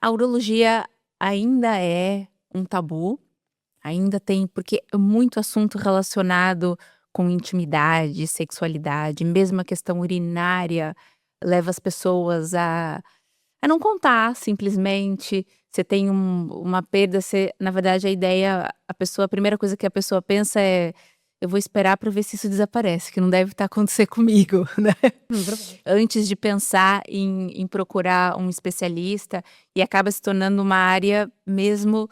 A urologia ainda é um tabu, ainda tem, porque é muito assunto relacionado com intimidade, sexualidade, mesmo a questão urinária leva as pessoas a não contar simplesmente. Você tem uma perda, você, na verdade, a primeira coisa que a pessoa pensa é: eu vou esperar para ver se isso desaparece, que não deve estar acontecer comigo, né? Verdade. Antes de pensar em procurar um especialista, e acaba se tornando uma área mesmo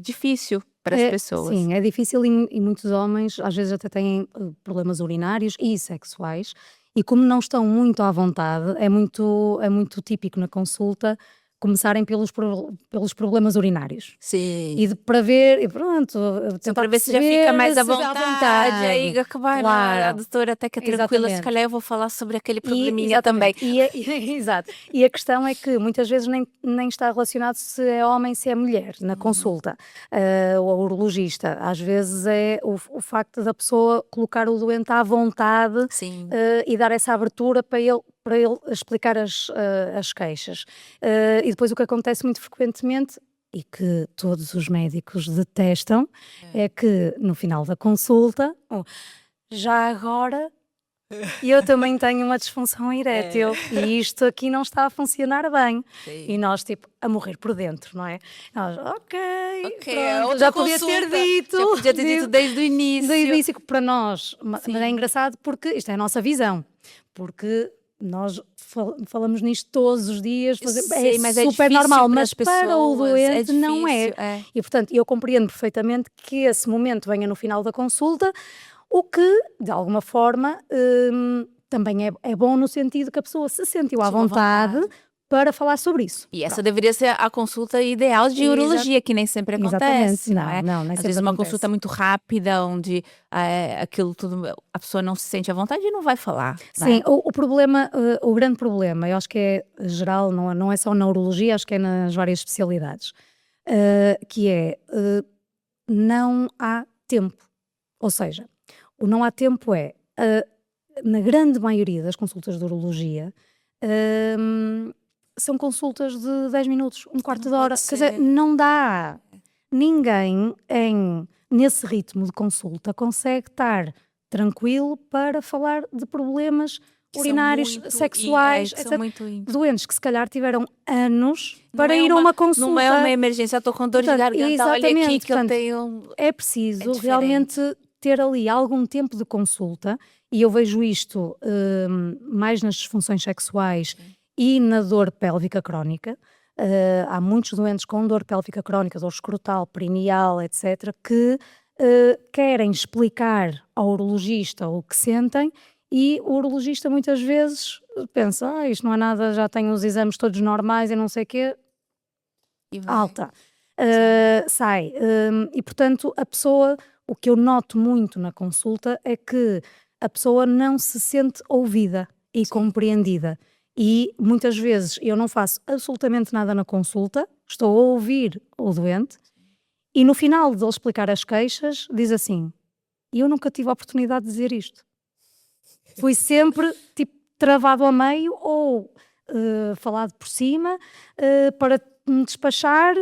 difícil para as pessoas. Sim, é difícil e muitos homens às vezes até têm problemas urinários e sexuais, e como não estão muito à vontade, é muito típico na consulta começarem pelos problemas urinários. Sim. Para ver, e pronto, Só tentar para ver se já perceber fica mais à se dá vontade, aí vai, não, a Claro, doutora até que é tranquila, se exatamente. calhar eu vou falar sobre aquele probleminha também. Exatamente. Exato. E a questão é que muitas vezes nem está relacionado se é homem, se é mulher, na consulta. O urologista, às vezes é o facto da pessoa colocar o doente à vontade Sim. e dar essa abertura para ele explicar as queixas. E depois o que acontece muito frequentemente, e que todos os médicos detestam, é que no final da consulta, já agora eu também tenho uma disfunção erétil e isto aqui não está a funcionar bem. Sim. E nós, tipo, a morrer por dentro, não é? Nós, ok, é pronto, outra já podia ter consulta. dito. Já podia ter dito desde o início. Desde o início, que para nós, mas Sim. é engraçado porque isto é a nossa visão. Porque nós falamos nisto todos os dias, Sei, mas é super difícil normal, para mas as para o pessoas, é doente não é. difícil, é. E portanto, eu compreendo perfeitamente que esse momento venha no final da consulta, o que, de alguma forma, também é bom no sentido que a pessoa se sentiu à vontade para falar sobre isso. E essa deveria ser a consulta ideal de urologia, que nem sempre acontece, Exatamente. não é? Nem Às sempre vezes uma acontece. consulta muito rápida, onde aquilo tudo, a pessoa não se sente à vontade e não vai falar. Sim, né? o problema, o grande problema, eu acho que é geral, não é só na urologia, acho que é nas várias especialidades, que é não há tempo. Ou seja, o não há tempo na grande maioria das consultas de urologia, são consultas de 10 minutos, um quarto de hora. Quer dizer, não dá. Ninguém nesse ritmo de consulta consegue estar tranquilo para falar de problemas urinários, sexuais, etc. Doentes que se calhar tiveram anos para ir a uma consulta. Não é uma emergência, estou com dor de garganta, olha aqui que eu tenho... É preciso realmente ter ali algum tempo de consulta, e eu vejo isto mais nas disfunções sexuais e na dor pélvica crónica. Há muitos doentes com dor pélvica crónica, dor escrotal, perineal, etc., que querem explicar ao urologista o que sentem, e o urologista muitas vezes pensa, isto não é nada, já tenho os exames todos normais e não sei o quê, alta, sai. E portanto a pessoa, o que eu noto muito na consulta é que a pessoa não se sente ouvida e compreendida. E muitas vezes eu não faço absolutamente nada na consulta, estou a ouvir o doente, e no final de ele explicar as queixas, diz assim: eu nunca tive a oportunidade de dizer isto. Fui sempre tipo travado a meio ou falado por cima para me despachar,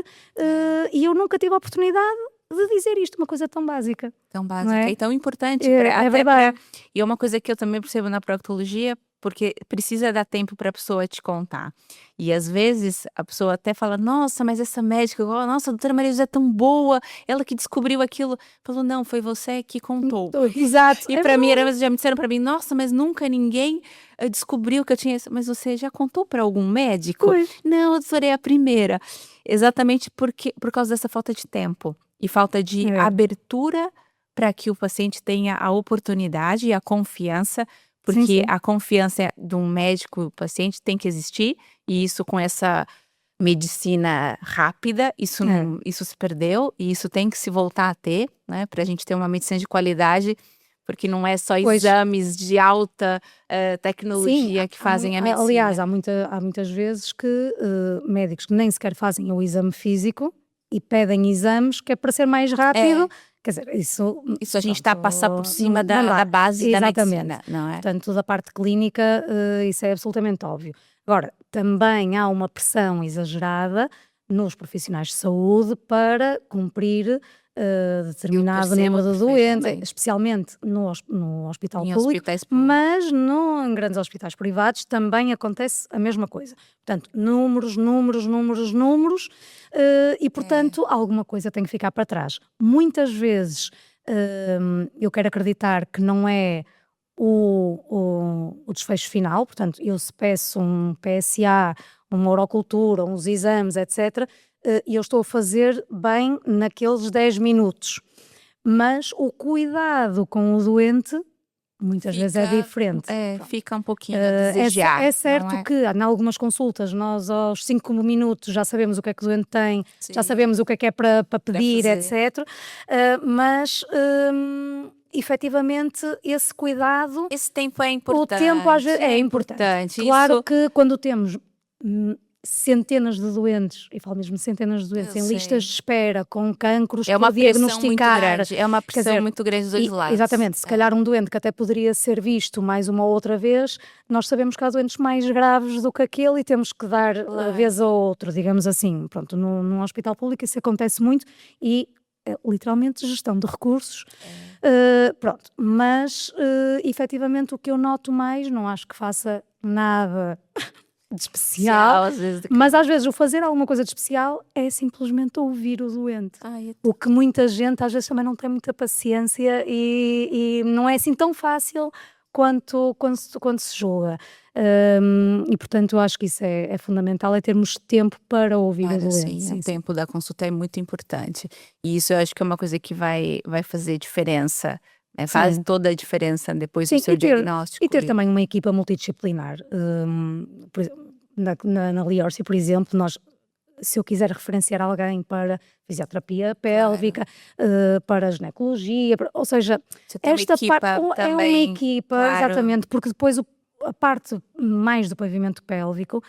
e eu nunca tive a oportunidade de dizer isto, uma coisa tão básica. Tão básica e tão importante. É verdade. E é uma coisa que eu também percebo na proctologia, porque precisa dar tempo para a pessoa te contar. E às vezes a pessoa até fala: nossa, mas essa médica, nossa, a doutora Maria José é tão boa, ela que descobriu aquilo. Falou: não, foi você que contou. Exato. E para mim, já me disseram para mim: nossa, mas nunca ninguém descobriu que eu tinha isso. Mas você já contou para algum médico? Pois. Não, a doutora é a primeira. Exatamente por causa dessa falta de tempo e falta de abertura para que o paciente tenha a oportunidade e a confiança, porque a confiança de um médico e paciente tem que existir, e isso com essa medicina rápida, isso se perdeu, e isso tem que se voltar a ter, né, para a gente ter uma medicina de qualidade, porque não é só exames de alta tecnologia que fazem a medicina. Aliás, há muitas vezes que médicos que nem sequer fazem o exame físico e pedem exames que é para ser mais rápido. Quer dizer, isso a gente está a passar por cima da base da medicina, não é? Portanto, da parte clínica, isso é absolutamente óbvio. Agora, também há uma pressão exagerada nos profissionais de saúde para cumprir determinado número de doentes, especialmente no hospital público, mas em grandes hospitais privados também acontece a mesma coisa. Portanto, números, e portanto alguma coisa tem que ficar para trás. Muitas vezes eu quero acreditar que não é o desfecho final, portanto, eu se peço um PSA, uma orocultura, uns exames, etc., e eu estou a fazer bem naqueles 10 minutos. Mas o cuidado com o doente muitas vezes é diferente. Fica um pouquinho a desejar. É certo que em algumas consultas nós aos 5 minutos já sabemos o que é que o doente tem, já sabemos o que é para pedir, etc. Mas efetivamente esse cuidado, esse tempo é importante. O tempo às vezes é importante. Claro que quando temos centenas de doentes, e falo mesmo centenas de doentes em listas de espera, com cancros por diagnosticar. É uma pressão muito grande dos dois lados. Exatamente, se calhar um doente que até poderia ser visto mais uma ou outra vez, nós sabemos que há doentes mais graves do que aquele e temos que dar a vez ao outro, digamos assim. Pronto, num hospital público isso acontece muito e literalmente gestão de recursos. Pronto, mas efetivamente o que eu noto mais, não acho que faça nada de especial, mas às vezes o fazer alguma coisa de especial é simplesmente ouvir o doente. O que muita gente às vezes também não tem muita paciência e não é assim tão fácil quando se julga. E portanto eu acho que isso é fundamental, é termos tempo para ouvir o doente. Sim, o tempo da consulta é muito importante e isso eu acho que é uma coisa que vai fazer diferença. Faz toda a diferença depois do seu diagnóstico. E ter também uma equipa multidisciplinar. Por exemplo, na Liorsi, por exemplo, se eu quiser referenciar alguém para fisioterapia pélvica, para ginecologia, ou seja, esta parte é uma equipa, exatamente, porque depois a parte mais do pavimento pélvico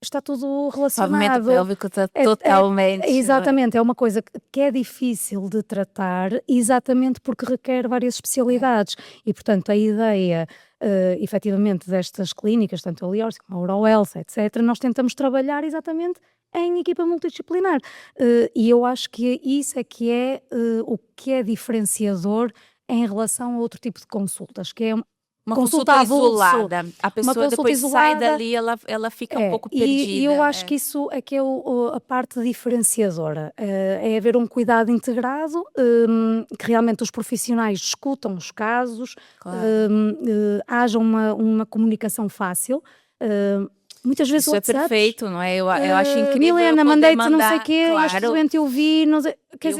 está tudo relacionado. O pavimento pélvico está totalmente... Exatamente, é uma coisa que é difícil de tratar, exatamente porque requer várias especialidades. E, portanto, a ideia, efetivamente, destas clínicas, tanto a Liorsi como a Orohealth, etc., nós tentamos trabalhar exatamente em equipa multidisciplinar. E eu acho que isso é que é o que é diferenciador em relação a outro tipo de consultas, que é uma consulta isolada. A pessoa depois sai dali, ela fica um pouco perdida. E eu acho que isso é que é a parte diferenciadora. É haver um cuidado integrado, que realmente os profissionais escutam os casos, haja uma comunicação fácil. Muitas vezes isso é perfeito, não é? Eu acho incrível. Milena, mandei-te não sei o quê, este doente eu vi, não sei,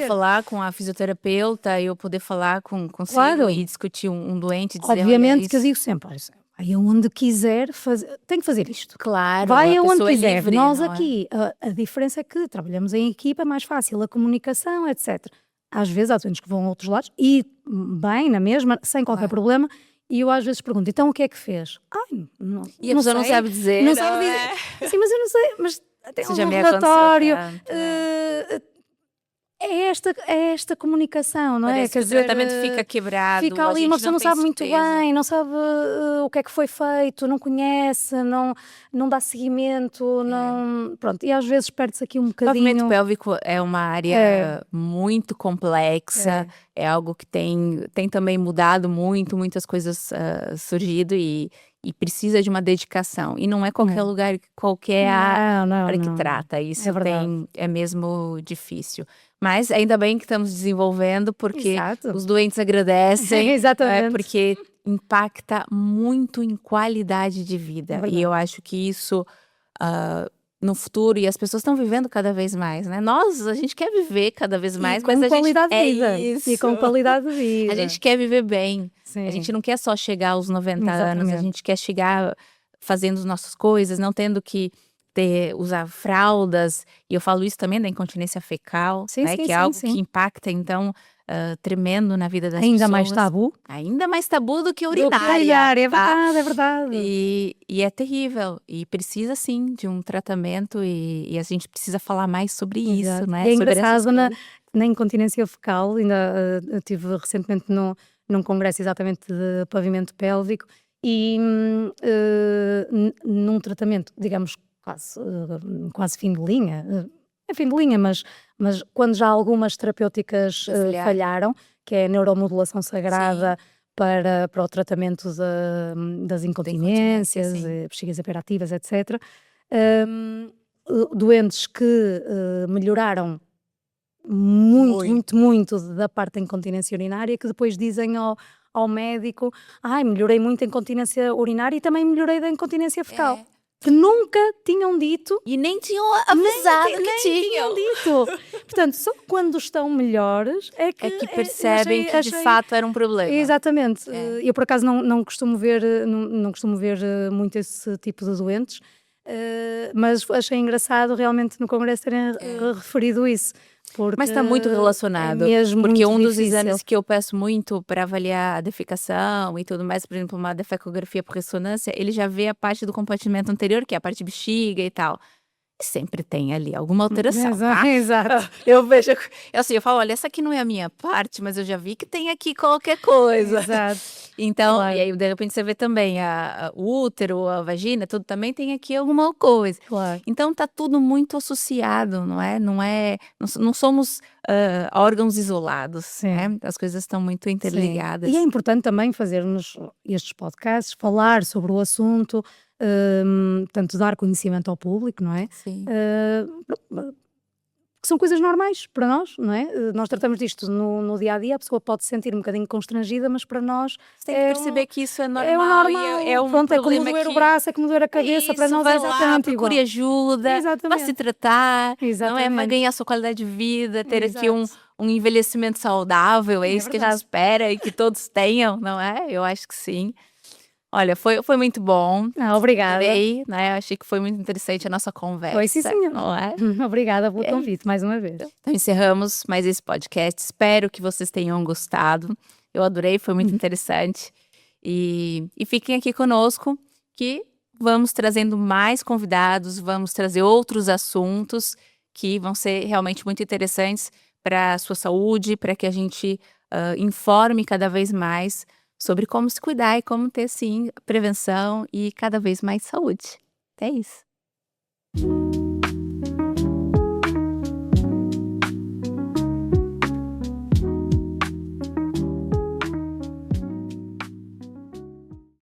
falar com a fisioterapeuta, eu poder falar consigo e discutir um doente. Dizer, obviamente que eu digo sempre, vai aonde quiser fazer, tem que fazer isto. Claro, vai aonde quiser. Livre, nós aqui, a diferença é que trabalhamos em equipa, é mais fácil a comunicação, etc. Às vezes há doentes que vão a outros lados e bem, na mesma, sem qualquer problema. E eu às vezes pergunto, então o que é que fez? Não, e a pessoa não sabe dizer. Não sabe dizer. Sim, mas eu não sei. Mas tem um relatório. É esta comunicação, não é? Quer dizer, o tratamento fica quebrado. Fica ali, uma pessoa não sabe muito bem, não sabe o que é que foi feito, não conhece, não dá seguimento, não... Pronto, e às vezes perde-se aqui um bocadinho... O pavimento pélvico é uma área muito complexa, é algo que tem também mudado muito, muitas coisas surgido e precisa de uma dedicação. E não é qualquer lugar, qualquer área que trata. Isso é mesmo difícil. Mas ainda bem que estamos desenvolvendo, porque os doentes agradecem. Exatamente. Porque impacta muito em qualidade de vida. E eu acho que isso, no futuro, e as pessoas estão vivendo cada vez mais, né? A gente quer viver cada vez mais, mas a gente... E com qualidade de vida. A gente quer viver bem. Sim. A gente não quer só chegar aos 90 anos, a gente quer chegar fazendo as nossas coisas, não tendo que usar fraldas. E eu falo isso também da incontinência fecal, né? Que é algo que impacta, então, tremendo na vida das pessoas. Ainda mais tabu. Ainda mais tabu do que urinária. É verdade. E é terrível. E precisa, sim, de um tratamento e a gente precisa falar mais sobre isso, né? É engraçado, na incontinência fecal, ainda estive recentemente num congresso exatamente de pavimento pélvico, E num tratamento, digamos, quase fim de linha, é fim de linha, mas quando já algumas terapêuticas falharam, que é a neuromodulação sagrada para o tratamento das incontinências, bexigas hiperativas, etc. Doentes que melhoraram muito da parte da incontinência urinária, que depois dizem ao médico: melhorei muito a incontinência urinária e também melhorei da incontinência fecal. Que nunca tinham dito. E nem tinham avisado que tinham dito. Portanto, só quando estão melhores é que percebem que de fato era um problema. Exatamente. Eu por acaso não costumo ver, não costumo ver muito esse tipo de doentes, mas achei engraçado realmente no congresso terem referido isso. Mas está muito relacionado, porque um dos exames que eu peço muito para avaliar a defecação e tudo mais, por exemplo, uma defecografia por ressonância, ele já vê a parte do compartimento anterior, que é a parte de bexiga e tal. E sempre tem ali alguma alteração, Exato. Eu vejo, eu falo, olha, essa aqui não é a minha parte, mas eu já vi que tem aqui qualquer coisa. Exato. Então, e aí de repente você vê também o útero, a vagina, tudo também tem aqui alguma coisa. Claro. Então tá tudo muito associado, não somos órgãos isolados, né? As coisas estão muito interligadas. E é importante também fazermos estes podcasts, falar sobre o assunto, portanto, dar conhecimento ao público, não é? Sim. Que são coisas normais para nós, não é? Nós tratamos disto no dia a dia, a pessoa pode se sentir um bocadinho constrangida, mas para nós você tem que perceber que isso é normal. É o normal. É um Pronto, problema, é como doer o braço, é como doer a cabeça, para nós é exatamente igual. Procure ajuda, vá se tratar, não é? Vai ganhar sua qualidade de vida, ter aqui um envelhecimento saudável, é isso que a gente espera e que todos tenham, não é? Eu acho que sim. Olha, foi muito bom. Obrigada. Adorei, né? Achei que foi muito interessante a nossa conversa. Foi sim, senhor. Não é? Obrigada pelo convite, mais uma vez. Então encerramos mais esse podcast. Espero que vocês tenham gostado. Eu adorei, foi muito interessante. E fiquem aqui conosco, que vamos trazendo mais convidados, vamos trazer outros assuntos que vão ser realmente muito interessantes para a sua saúde, para que a gente informe cada vez mais sobre como se cuidar e como ter, sim, prevenção e cada vez mais saúde. É isso.